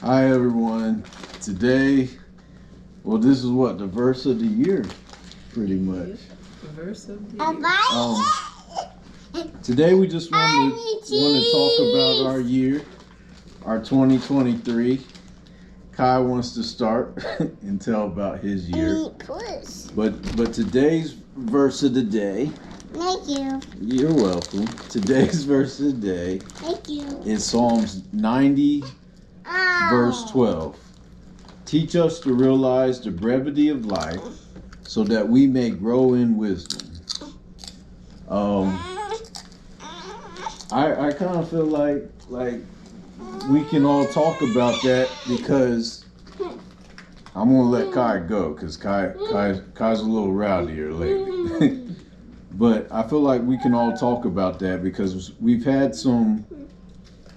Hi everyone. Today, well, this is what the verse of the year, pretty much. The verse of the year. Today we just want to talk about our year, our 2023. Kai wants to start and tell about his year. But today's verse of the day. Thank you. You're welcome. Today's verse of the day. Thank you. Is Psalms 90. Verse 12. Teach us to realize the brevity of life so that we may grow in wisdom. I kind of feel like we can all talk about that because I'm gonna let Kai go because Kai's a little rowdier lately. But I feel like we can all talk about that because we've had some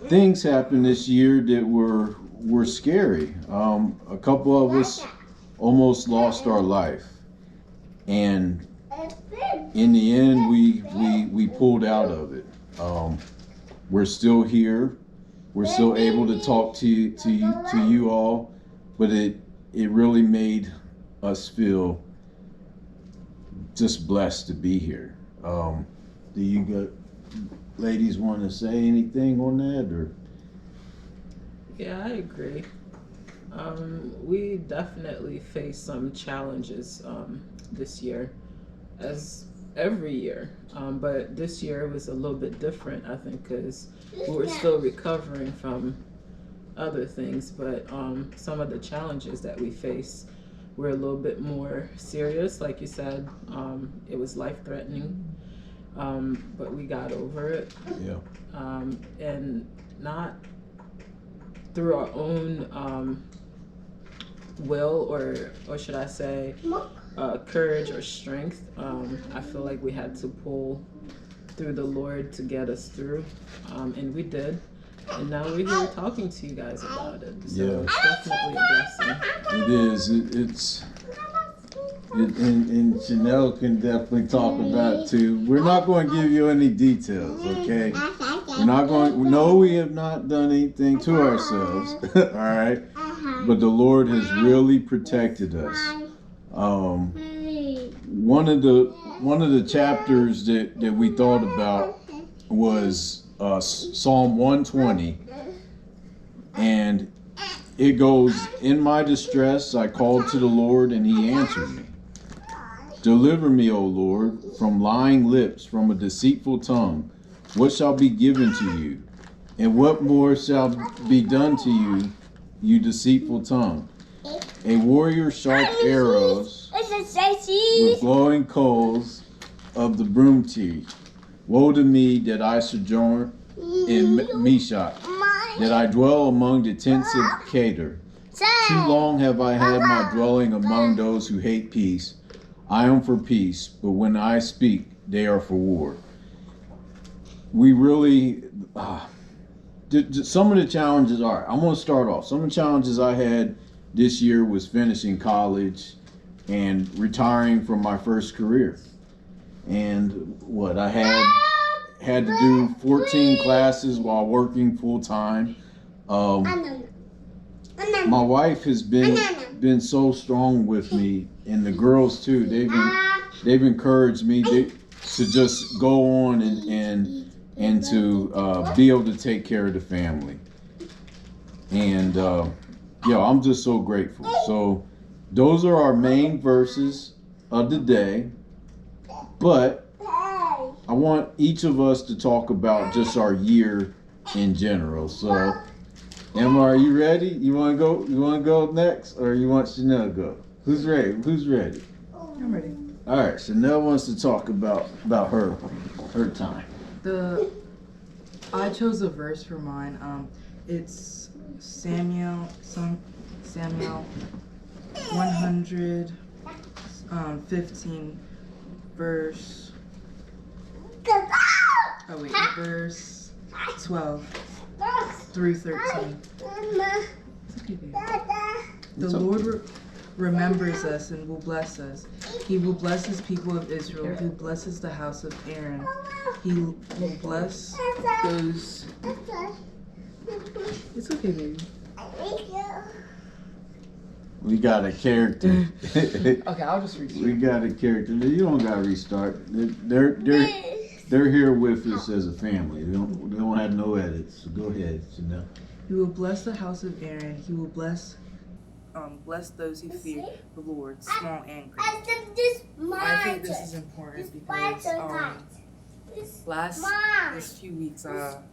things happen this year that were scary. A couple of us almost lost our life, and in the end, we pulled out of it. We're still here. We're still able to talk to you all, but it really made us feel just blessed to be here. Do you ladies want to say anything on that, or? Yeah, I agree. We definitely faced some challenges this year, as every year. But this year was a little bit different, I think, because we were still recovering from other things. But some of the challenges that we faced were a little bit more serious. Like you said, it was life-threatening. But we got over it. Yeah. And not through our own will or should I say courage or strength. I feel like we had to pull through the Lord to get us through, and we did. And now we're here talking to you guys about it. So Yeah. It's definitely a blessing. It is. And Chanel can definitely talk about it too. We're not going to give you any details, okay? We're not going. No, we have not done anything to ourselves. All right, but the Lord has really protected us. One of the chapters that we thought about was Psalm 120, and it goes, "In my distress, I called to the Lord, and He answered me. Deliver me, O Lord, from lying lips, from a deceitful tongue. What shall be given to you? And what more shall be done to you, you deceitful tongue? A warrior sharp arrows with glowing coals of the broom tree. Woe to me that I sojourn in Meshach, that I dwell among the tents of Kedar. Too long have I had my dwelling among those who hate peace. I am for peace, but when I speak, they are for war." We really, some of the challenges are, I'm going to start off. Some of the challenges I had this year was finishing college and retiring from my first career. And I had to do 14 classes while working full time. My wife has been so strong with me, and the girls too. They've encouraged me to just go on and to be able to take care of the family. And I'm just so grateful. So those are our main verses of the day. But I want each of us to talk about just our year in general. So Emma, are you ready? You want to go next, or you want Chanel to go? Who's ready? I'm ready. All right, Chanel wants to talk about her time. I chose a verse for mine. It's Samuel 115 verse 12 through 13. The Lord remembers us and will bless us. He will bless his people of Israel. He blesses the house of Aaron. He will bless those. It's okay, baby. We got a character. Okay, I'll just read We got a character. You don't gotta restart. They're here with us as a family. They don't have no edits. So go ahead, Chanel. He will bless the house of Aaron. He will bless those who fear the Lord, small and great. I think this is important because this few weeks some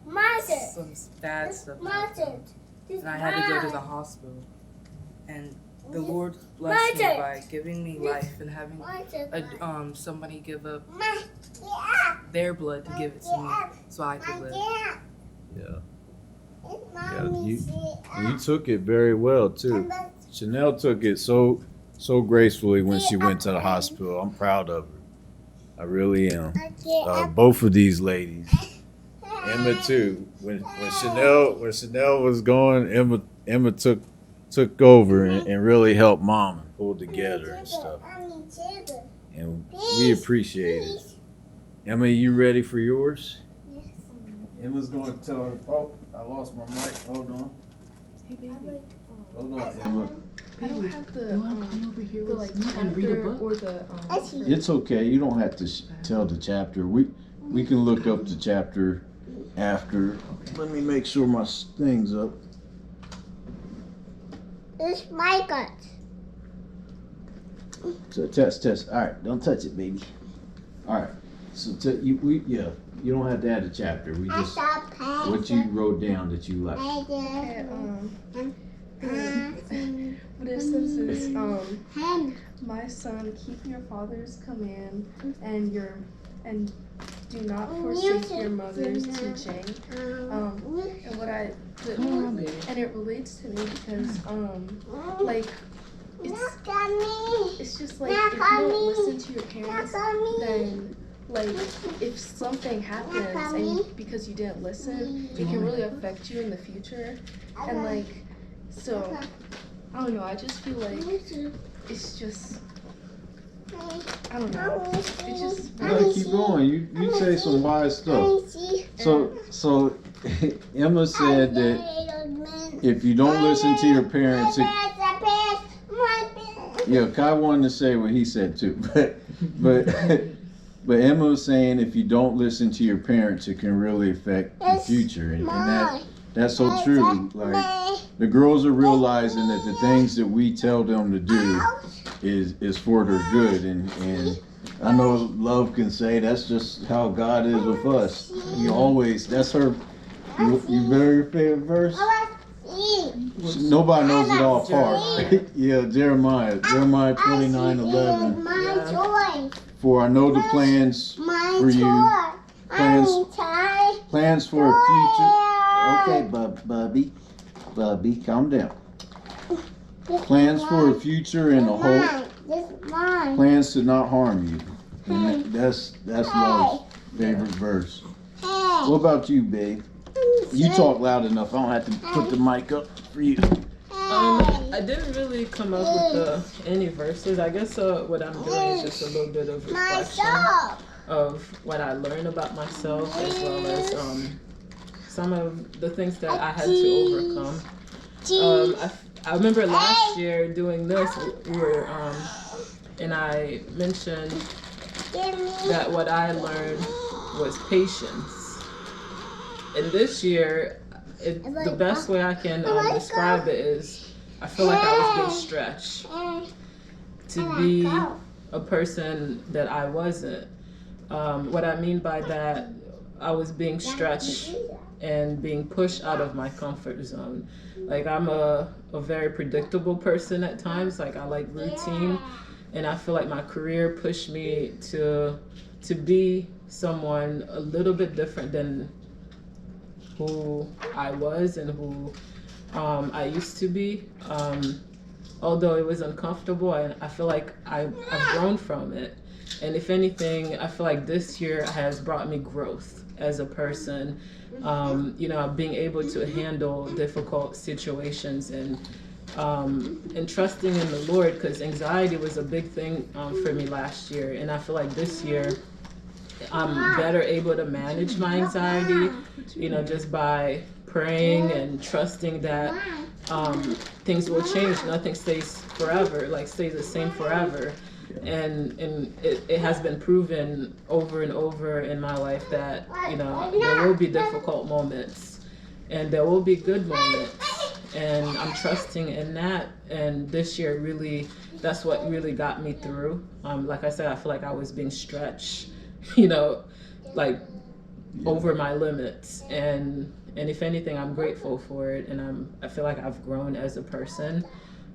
bad stuff happened, and I had to go to the hospital. And the Lord blessed me by giving me life and having somebody give up their blood to give it to me so I could live. Yeah. You took it very well too. Chanel took it so gracefully when she went to the hospital. I'm proud of her. I really am. Both of these ladies. Emma too. When Chanel was going, Emma took over and really helped Mom and pulled together and stuff. And we appreciate it. Emma, you ready for yours? Yes. Emma's going to tell her. Oh, I lost my mic. Hold on. Hey, baby. Hold on, Emma. I don't have You want to come over here the with me and read a chapter book? or the It's okay. You don't have to tell the chapter. We can look up the chapter after. Let me make sure my thing's up. It's my gut. So test. All right, don't touch it, baby. All right. So you don't have to add a chapter. We just what you wrote down that you like. what it says is my son, keep your father's command and do not forsake your mother's teaching. And what I and it relates to me because like it's just like if you don't listen to your parents, then like if something happens and because you didn't listen, it can really affect you in the future. And like so I don't know, I just feel like it's just I don't know. It's just No, keep going. You say some wise stuff. So Emma said that if you don't listen to your parents, Kai wanted to say what he said too, but Emma was saying if you don't listen to your parents, it can really affect the future, and that's so true. Like the girls are realizing that the things that we tell them to do is for their good, and I know Love can say that's just how God is with us. He always, that's her. You very favorite verse? Nobody knows it all apart. Yeah, Jeremiah 29:11. For I know the plans for you, plans for a future. Okay, Bubby, calm down. Plans for a future and a hope. Plans to not harm you. And that's Love's favorite verse. What about you, babe? You talk loud enough. I don't have to put the mic up for you. I didn't really come up with any verses. I guess what I'm doing is just a little bit of reflection of what I learned about myself, as well as some of the things that I had to overcome. I remember last year doing this, and I mentioned that what I learned was patience. And this year, the best way I can describe it is I feel like I was being stretched to be a person that I wasn't. What I mean by that, I was being stretched and being pushed out of my comfort zone. Like I'm a very predictable person at times. Like I like routine, and I feel like my career pushed me to be someone a little bit different than who I was and who I used to be. Although it was uncomfortable, I feel like I've grown from it. And if anything, I feel like this year has brought me growth as a person. Being able to handle difficult situations and trusting in the Lord, because anxiety was a big thing for me last year. And I feel like this year I'm better able to manage my anxiety, just by praying and trusting that things will change. Nothing stays forever, like stays the same forever. And it has been proven over and over in my life that, you know, there will be difficult moments and there will be good moments. And I'm trusting in that. And this year really, that's what really got me through. Like I said, I feel like I was being stretched, you know, like over my limits. And if anything, I'm grateful for it. And I feel like I've grown as a person,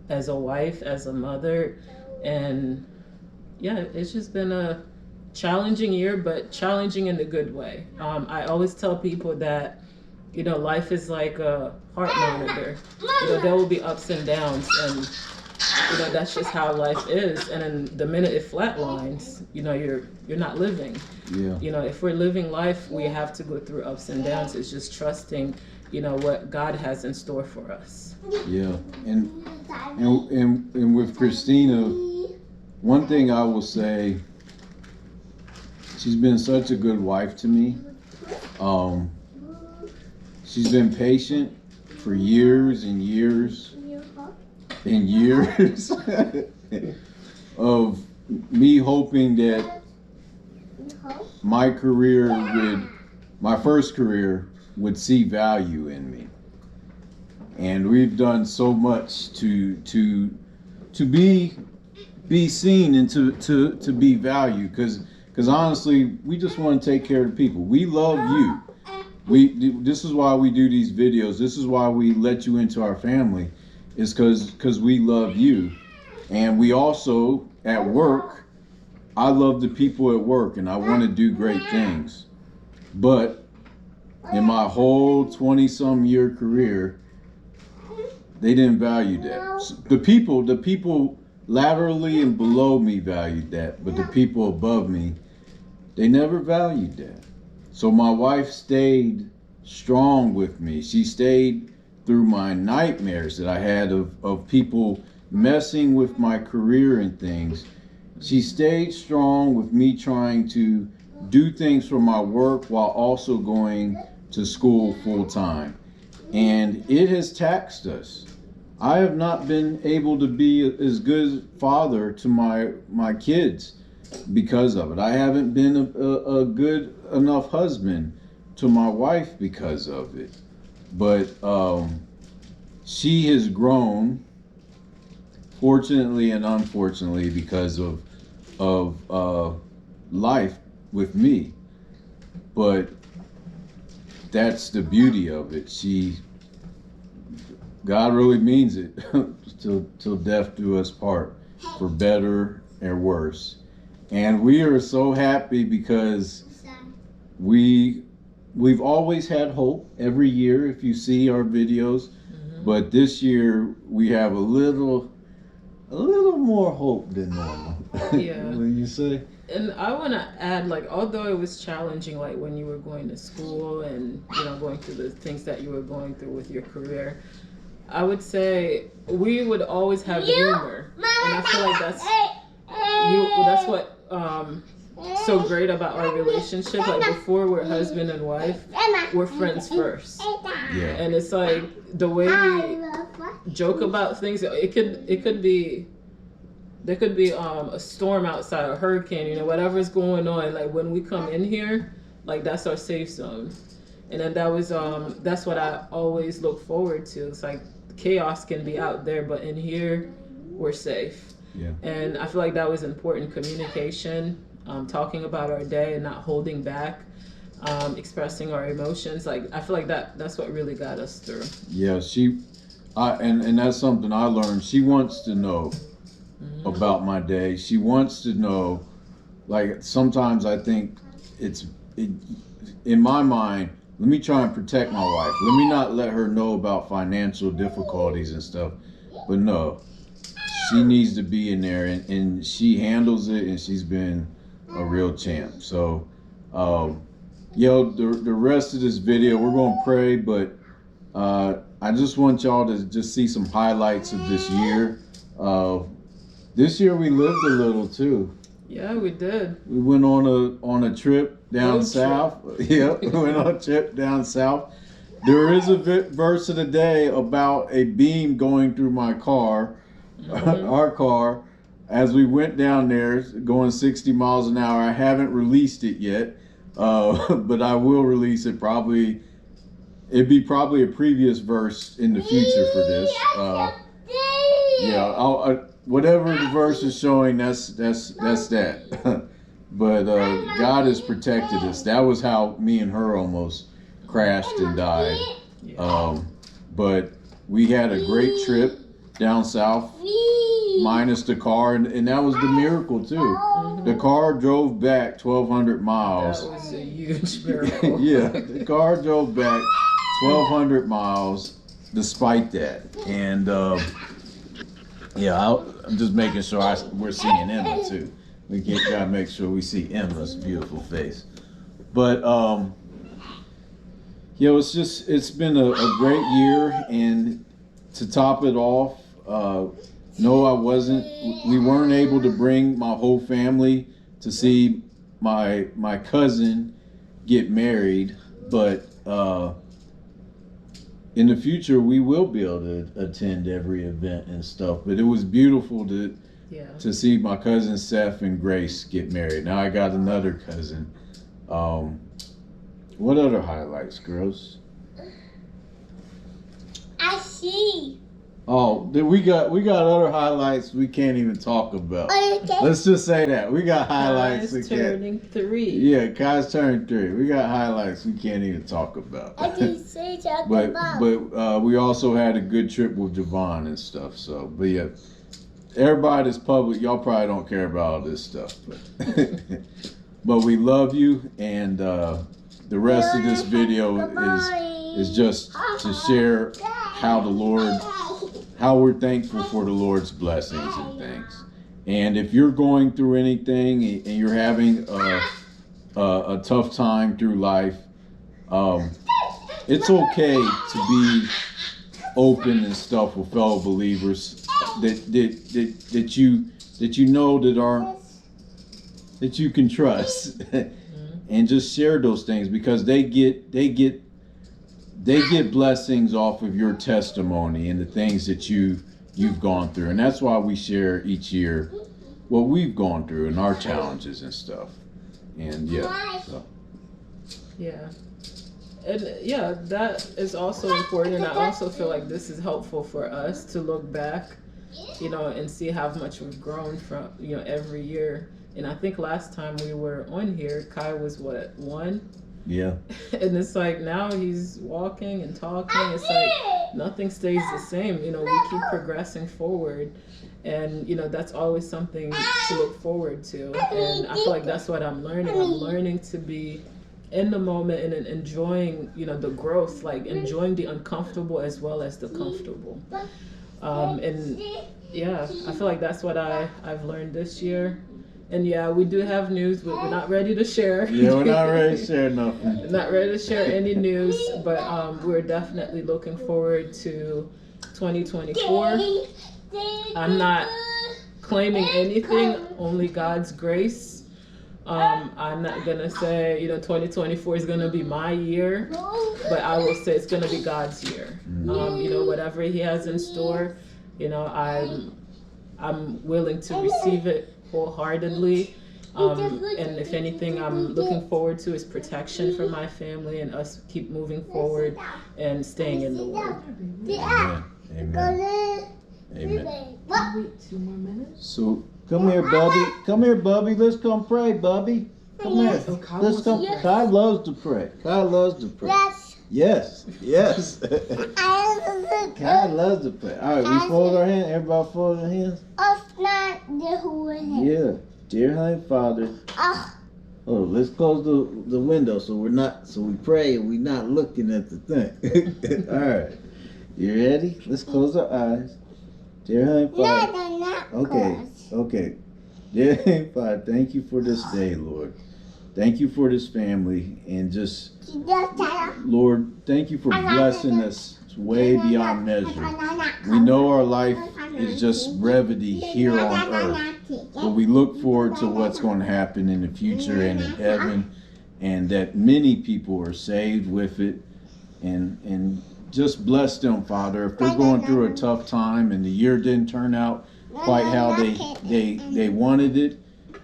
as a wife, as a mother. And yeah, it's just been a challenging year, but challenging in a good way. I always tell people that, you know, life is like a heart monitor. You know, there will be ups and downs, and you know that's just how life is. And then the minute it flatlines, you know, you're not living. Yeah. You know, if we're living life, we have to go through ups and downs. It's just trusting, you know, what God has in store for us. Yeah, and with Christina, one thing I will say, she's been such a good wife to me. She's been patient for years and years and years of me hoping that my first career would see value in me. And we've done so much to be seen and to be valued, because honestly, we just want to take care of the people. We love you. This is why we do these videos. This is why we let you into our family, is because we love you. And we also, at work, I love the people at work and I want to do great things. But in my whole 20-some year career, they didn't value that. The people laterally and below me valued that, but the people above me, they never valued that. So my wife stayed strong with me. She stayed through my nightmares that I had of people messing with my career and things. She stayed strong with me trying to do things for my work while also going to school full time. And it has taxed us. I have not been able to be as good father to my kids because of it. I haven't been a good enough husband to my wife because of it. But she has grown, fortunately and unfortunately, because of life with me. But that's the beauty of it. God really means it till death do us part, for better and worse. And we are so happy because we've always had hope every year if you see our videos. Mm-hmm. But this year we have a little more hope than normal. Yeah. What do you say? And I want to add, like, although it was challenging, like when you were going to school and, you know, going through the things that you were going through with your career, I would say we would always have humor, and I feel like that's what so great about our relationship. Like before we're husband and wife, we're friends first. Yeah. And it's like the way we joke about things. It could be. There could be a storm outside, a hurricane, you know, whatever's going on. Like when we come in here, like that's our safe zone. And then that's what I always look forward to. It's like chaos can be out there, but in here, we're safe. Yeah. And I feel like that was important communication, talking about our day and not holding back, expressing our emotions. Like I feel like that's what really got us through. Yeah, and that's something I learned. She wants to know about my day. She wants to know, like sometimes I think in my mind, let me try and protect my wife. Let me not let her know about financial difficulties and stuff. But no, she needs to be in there, and she handles it, and she's been a real champ. So, the rest of this video, we're going to pray, but I just want y'all to just see some highlights of this year. This year we lived a little too. Yeah, we did. We went on a trip down south. Yep, we went on a trip down south, There is a verse of the day about a beam going through my car, our car, as we went down there going 60 miles an hour. I haven't released it yet, but I will release it probably. It'd be probably a previous verse in the future for this. Whatever the verse is showing, that's that. But God has protected us. That was how me and her almost crashed and died. But we had a great trip down south, minus the car, and that was the miracle too. The car drove back 1,200 miles. That was a huge miracle. Yeah, the car drove back 1,200 miles despite that. And I'm just making sure we're seeing Emma too. We gotta make sure we see Emma's beautiful face. But it's been a great year, and to top it off, we weren't able to bring my whole family to see my cousin get married, but in the future we will be able to attend every event and stuff. But it was beautiful to see my cousin Seth and Grace get married. Now I got another cousin. What other highlights, girls? I see. Oh, we got other highlights we can't even talk about. Okay. Let's just say that we got highlights. Kai's turning 3. Yeah, Kai's turning 3. We got highlights we can't even talk about. I can say that but we also had a good trip with Javon and stuff. So, but yeah, everybody that's public, y'all probably don't care about all this stuff, but we love you, and the rest of this video is just to share how we're thankful for the Lord's blessings and things. And if you're going through anything and you're having a tough time through life, it's okay to be open and stuff with fellow believers that you know that you can trust, and just share those things, because they get blessings off of your testimony and the things that you've gone through. And that's why we share each year what we've gone through and our challenges and stuff. And that is also important. And I also feel like this is helpful for us to look back, and see how much we've grown from, every year. And I think last time we were on here, Kai was 1? Yeah. And it's like now he's walking and talking. It's like nothing stays the same. We keep progressing forward. And, that's always something to look forward to. And I feel like that's what I'm learning. I'm learning to be in the moment and enjoying, the growth, like enjoying the uncomfortable as well as the comfortable. I feel like that's what I've learned this year. And we do have news, but we're not ready to share. Yeah, we're not ready to share nothing. Not ready to share any news, but we're definitely looking forward to 2024. I'm not claiming anything, only God's grace. I'm not gonna say 2024 is gonna be my year, but I will say it's gonna be God's year. Whatever He has in store, I'm willing to receive it wholeheartedly, and if anything I'm looking forward to is protection for my family and us keep moving forward and staying in the Word. Amen. Amen. Wait 2 more minutes. So come here, Bubby. Let's come pray, Bubby. Come here. Let's come. Kai loves to pray. Yes. Kai loves to pray. All right, we fold our hands. Everybody fold their hands. Yeah. Dear Heavenly Father. Oh, let's close the window so we pray and we're not looking at the thing. All right. You ready? Let's close our eyes. Dear Heavenly Father. Okay. Dear Heavenly Father, thank you for this day, Lord. Thank you for this family, and just, Lord, thank you for blessing us way beyond measure. We know our life is just brevity here on earth, but we look forward to what's going to happen in the future and in heaven, and that many people are saved with it. and just bless them, Father. If they're going through a tough time and the year didn't turn out quite how they wanted it,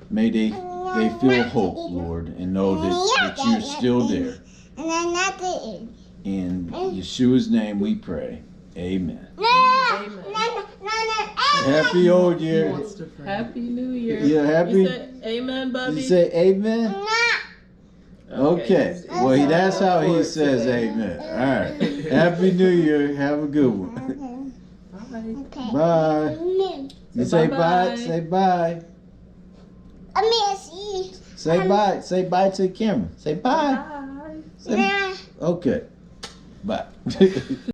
may they feel hope, Lord, and know that you're still there. In Yeshua's name we pray. Amen. Amen. Happy old year. Happy New Year. Yeah, happy. You said amen, Bubby? You say amen? Okay. Well, that's how he says amen. All right. Happy New Year. Have a good one. Bye. Bye. You say bye. Say bye. Say bye. Say bye to the camera. Say bye. Bye. Say, okay. Bye.